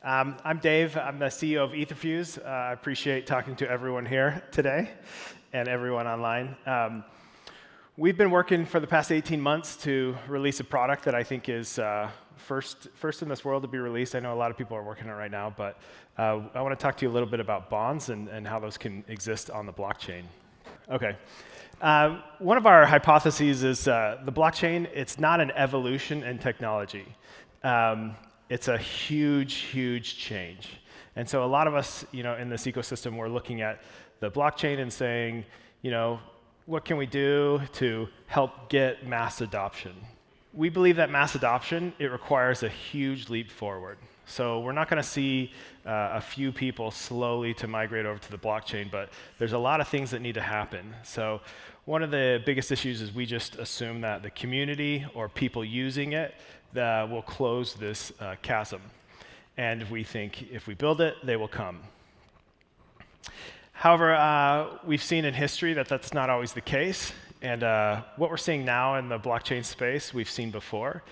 I'm Dave. I'm the CEO of Etherfuse. I appreciate talking to everyone here today and everyone online. We've been working for the past 18 months to release a product that I think is first in this world to be released. I know a lot of people are working on it right now, but I want to talk to you a little bit about bonds and how those can exist on the blockchain. Okay. One of our hypotheses is the blockchain, it's not an evolution in technology. It's a huge, huge change. And so a lot of us, in this ecosystem, we're looking at the blockchain and saying, what can we do to help get mass adoption? We believe that mass adoption, it requires a huge leap forward. So we're not going to see a few people slowly to migrate over to the blockchain, but there's a lot of things that need to happen. So one of the biggest issues is we just assume that the community or people using it will close this chasm. And we think if we build it, they will come. However, we've seen in history that that's not always the case. And what we're seeing now in the blockchain space, we've seen before.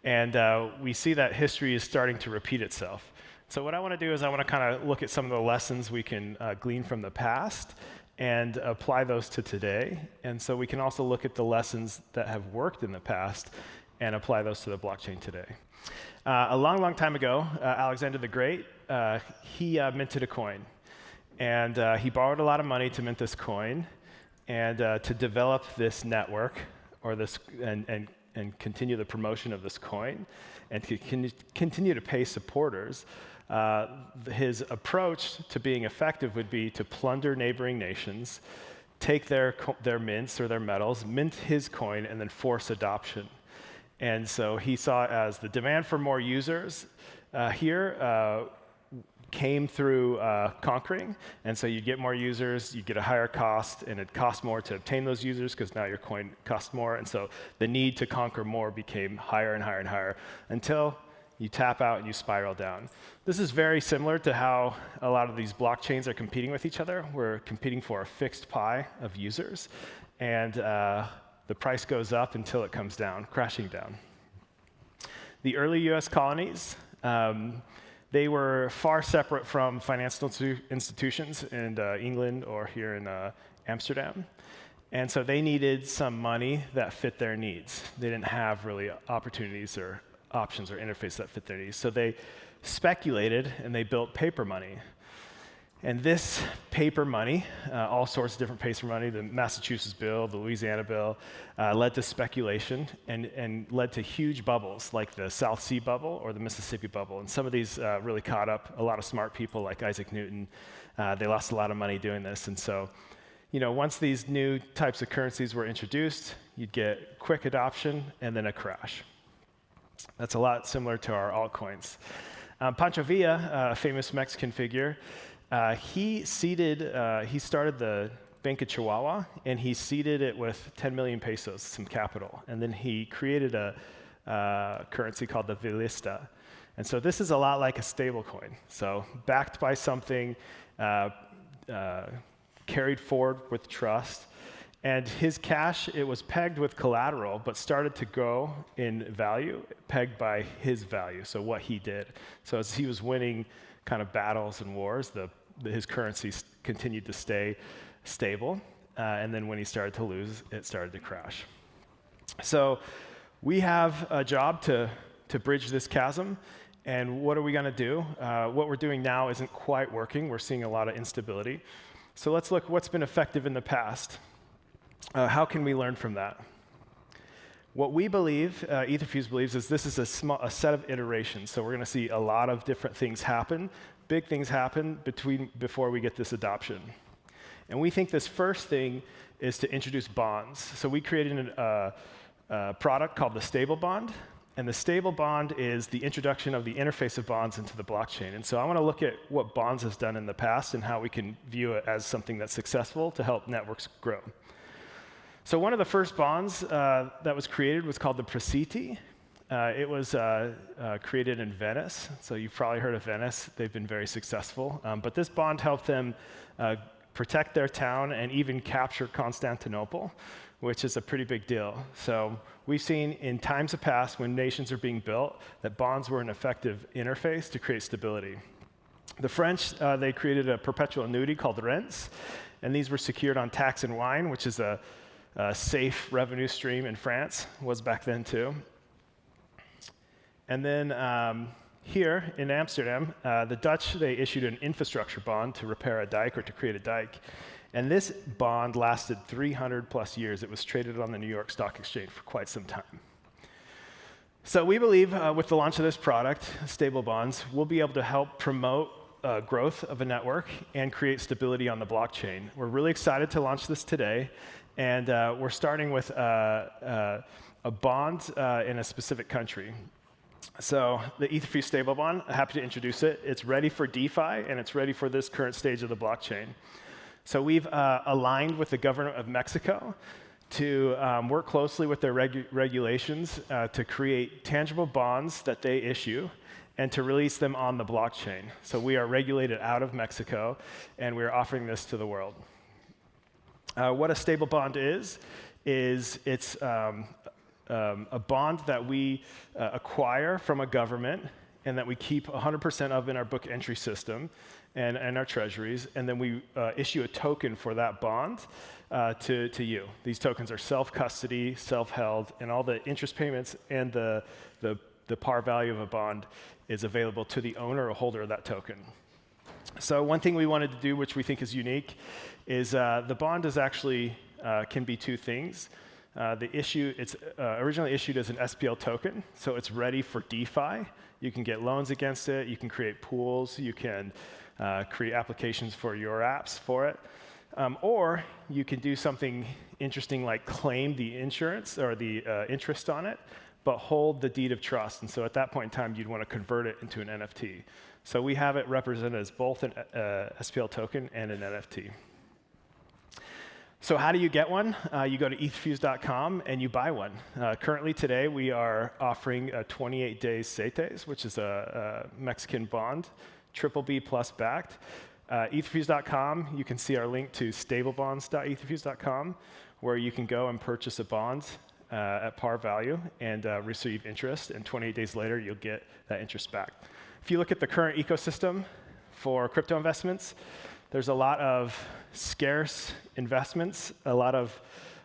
And we see that history is starting to repeat itself. So what I want to do is I want to kind of look at some of the lessons we can glean from the past and apply those to today. And so we can also look at the lessons that have worked in the past and apply those to the blockchain today. A long, long time ago, Alexander the Great, he minted a coin. And he borrowed a lot of money to mint this coin and to develop this network or this and continue the promotion of this coin and to continue to pay supporters. His approach to being effective would be to plunder neighboring nations, take their mints or their metals, mint his coin, and then force adoption. And so he saw it as the demand for more users here came through conquering. And so you get more users, you get a higher cost, and it costs more to obtain those users because now your coin costs more. And so the need to conquer more became higher and higher and higher until you tap out and you spiral down. This is very similar to how a lot of these blockchains are competing with each other. We're competing for a fixed pie of users. And the price goes up until it comes down, crashing down. The early US colonies, they were far separate from financial institutions in England or here in Amsterdam. And so they needed some money that fit their needs. They didn't have really opportunities or options or interface that fit their needs. So they speculated and they built paper money. And this paper money, all sorts of different paper money, the Massachusetts bill, the Louisiana bill, led to speculation and led to huge bubbles like the South Sea bubble or the Mississippi bubble. And some of these really caught up a lot of smart people like Isaac Newton. They lost a lot of money doing this. And so, once these new types of currencies were introduced, you'd get quick adoption and then a crash. That's a lot similar to our altcoins. Pancho Villa, a famous Mexican figure, he started the Bank of Chihuahua, and he seeded it with 10 million pesos, some capital. And then he created a currency called the Vilista. And so this is a lot like a stable coin. So backed by something, carried forward with trust. And his cash, it was pegged with collateral, but started to grow in value, pegged by his value, so what he did. So as he was winning kind of battles and wars, his currency continued to stay stable. And then when he started to lose, it started to crash. So we have a job to bridge this chasm. And what are we going to do? What we're doing now isn't quite working. We're seeing a lot of instability. So let's look what's been effective in the past. How can we learn from that? What we believe, Etherfuse believes, is this is a set of iterations. So we're going to see a lot of different things happen, big things happen before we get this adoption. And we think this first thing is to introduce bonds. So we created a product called the Stablebond. And the Stablebond is the introduction of the interface of bonds into the blockchain. And so I want to look at what bonds has done in the past and how we can view it as something that's successful to help networks grow. So one of the first bonds that was created was called the Prasiti. It was created in Venice. So you've probably heard of Venice. They've been very successful. But this bond helped them protect their town and even capture Constantinople, which is a pretty big deal. So we've seen in times of past when nations are being built that bonds were an effective interface to create stability. The French, they created a perpetual annuity called rents, and these were secured on tax and wine, which is a safe revenue stream in France, was back then too. And then here in Amsterdam, the Dutch, they issued an infrastructure bond to repair a dike or to create a dike. And this bond lasted 300 plus years. It was traded on the New York Stock Exchange for quite some time. So we believe with the launch of this product, Stablebonds, we'll be able to help promote growth of a network and create stability on the blockchain. We're really excited to launch this today, and we're starting with a bond in a specific country. So the Etherfuse Stablebond, happy to introduce it. It's ready for DeFi, and it's ready for this current stage of the blockchain. So we've aligned with the government of Mexico to work closely with their regulations to create tangible bonds that they issue and to release them on the blockchain. So we are regulated out of Mexico, and we're offering this to the world. What a stable bond is it's a bond that we acquire from a government and that we keep 100% of in our book entry system and our treasuries, and then we issue a token for that bond to you. These tokens are self-custody, self-held, and all the interest payments and the par value of a bond is available to the owner or holder of that token. So one thing we wanted to do, which we think is unique, is the bond is actually can be two things. It's originally issued as an SPL token, so it's ready for DeFi. You can get loans against it. You can create pools. You can create applications for your apps for it. Or you can do something interesting like claim the insurance or the interest on it, but hold the deed of trust. And so at that point in time, you'd want to convert it into an NFT. So we have it represented as both an SPL token and an NFT. So how do you get one? You go to etherfuse.com and you buy one. Currently today, we are offering a 28 days CETES, which is a Mexican bond, BBB plus backed. Etherfuse.com, you can see our link to stablebonds.etherfuse.com, where you can go and purchase a bond at par value and receive interest, and 28 days later, you'll get that interest back. If you look at the current ecosystem for crypto investments, there's a lot of scarce investments, a lot of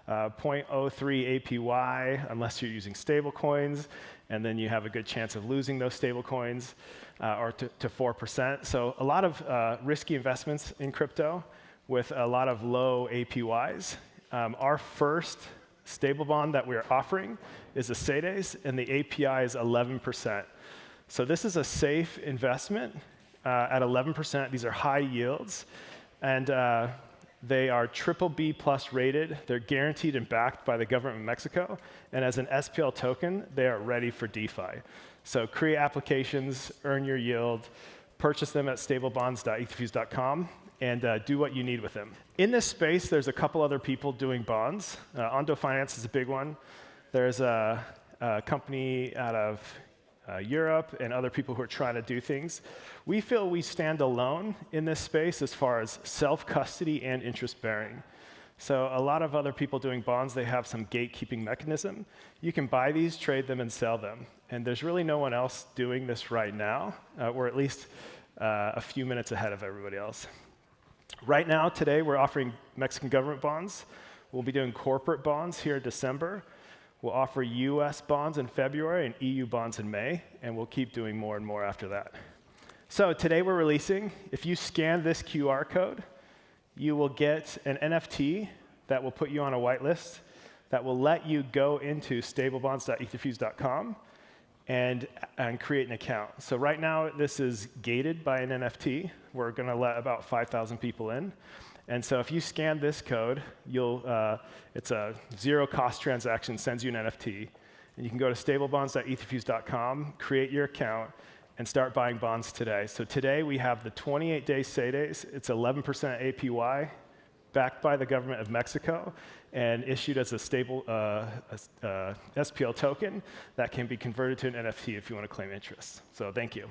0.03 APY, unless you're using stable coins, and then you have a good chance of losing those stable coins or to 4%. So a lot of risky investments in crypto with a lot of low APYs. Our first stable bond that we're offering is a CETES, and the API is 11%. So this is a safe investment at 11%. These are high yields, and they are BBB plus rated. They're guaranteed and backed by the government of Mexico, and as an SPL token, they are ready for DeFi. So create applications, earn your yield, purchase them at stablebonds.etherfuse.com, and do what you need with them. In this space, there's a couple other people doing bonds. Ondo Finance is a big one. There's a company out of Europe and other people who are trying to do things. We feel we stand alone in this space as far as self-custody and interest-bearing. So a lot of other people doing bonds, they have some gatekeeping mechanism. You can buy these, trade them, and sell them. And there's really no one else doing this right now. We're at least a few minutes ahead of everybody else. Right now, today, we're offering Mexican government bonds. We'll be doing corporate bonds here in December. We'll offer US bonds in February and EU bonds in May, and we'll keep doing more and more after that. So today we're releasing, if you scan this QR code, you will get an NFT that will put you on a whitelist that will let you go into stablebonds.etherfuse.com and create an account. So right now, this is gated by an NFT. We're going to let about 5,000 people in. And so if you scan this code, it's a zero-cost transaction, sends you an NFT. And you can go to stablebonds.etherfuse.com, create your account, and start buying bonds today. So today, we have the 28-day CETES. It's 11% APY, backed by the government of Mexico, and issued as a stable SPL token that can be converted to an NFT if you want to claim interest. So thank you.